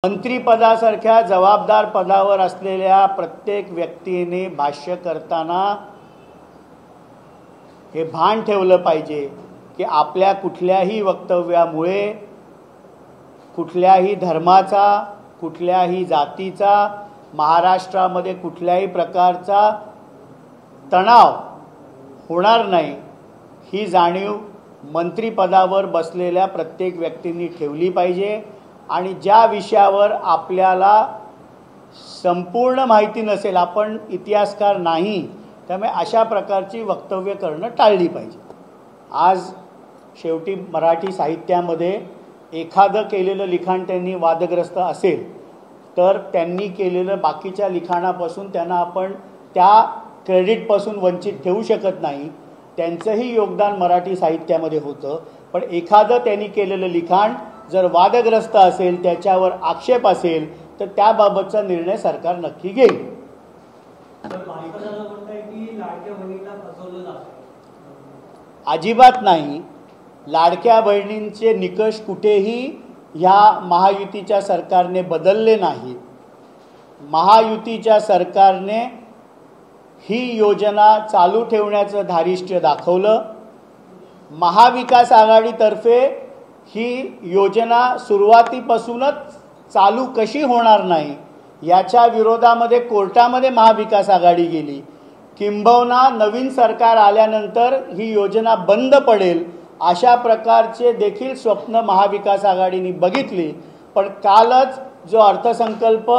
मंत्रिपदासारख्या जबाबदार पदावर असलेल्या प्रत्येक व्यक्तीने भाष्य करताना हे भान ठेवलं पाहिजे की आपल्या कुठल्याही वक्तव्यामुळे कुठल्याही धर्माचा, कुठल्याही जातीचा, महाराष्ट्रामध्ये कुठल्याही प्रकारचा तणाव होणार नाही ही जाणीव मंत्रिपदावर बसलेल्या प्रत्येक व्यक्तींनी ठेवली पाहिजे। आणि ज्या विषयावर आपल्याला संपूर्ण माहिती नसेल, आपण इतिहासकार नाही, त्यामुळे अशा प्रकारची वक्तव्य करणं टाळली पाहिजे। आज शेवटी मराठी साहित्यामध्ये एखादं केलेलं लिखाण त्यांनी वादग्रस्त असेल तर त्यांनी केलेलं बाकीच्या लिखाणापासून त्यांना आपण त्या क्रेडिटपासून वंचित ठेवू शकत नाही। त्यांचंही योगदान मराठी साहित्यामध्ये होतं, पण एखादं त्यांनी केलेलं लिखाण जर वादग्रस्त असेल, त्याच्यावर आक्षेप असेल तर त्याबाबतचा निर्णय सरकार नक्की घेईल। अजिबात नाही। लाडक्या बहिणींचे निकष कुठेही ह्या महायुतीच्या सरकारने बदलले नाही। महायुतीच्या सरकारने ही योजना चालू ठेवण्याचं धारिष्ट्य दाखवलं। महाविकास आघाडीतर्फे ही योजना सुरुवातीपासूनच चालू कशी होणार नाही याच्या विरोधामध्ये कोर्टामध्ये महाविकास आघाडी गेली। किंबहुना नवीन सरकार आल्यानंतर ही योजना बंद पडेल अशा प्रकारचे देखील स्वप्न महाविकास आघाडीने बघितली। पण कालच जो अर्थसंकल्प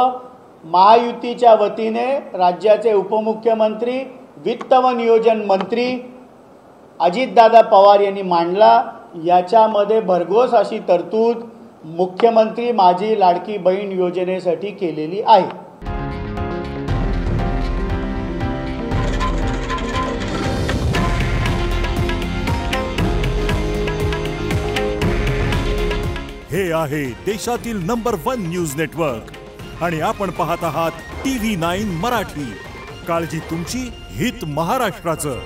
महायुतीच्या वतीने राज्याचे उपमुख्यमंत्री, वित्त व नियोजन मंत्री अजितदादा पवार यांनी मांडला, याच्यामध्ये भरघोस अशी तरतूद मुख्यमंत्री माझी लाडकी बहीण योजनेसाठी केलेली आहे। हे आहे देशातील नंबर 1 न्यूज नेटवर्क आणि आपण पाहत आहात TV9 मराठी। काळजी तुमची, हित महाराष्ट्राचं।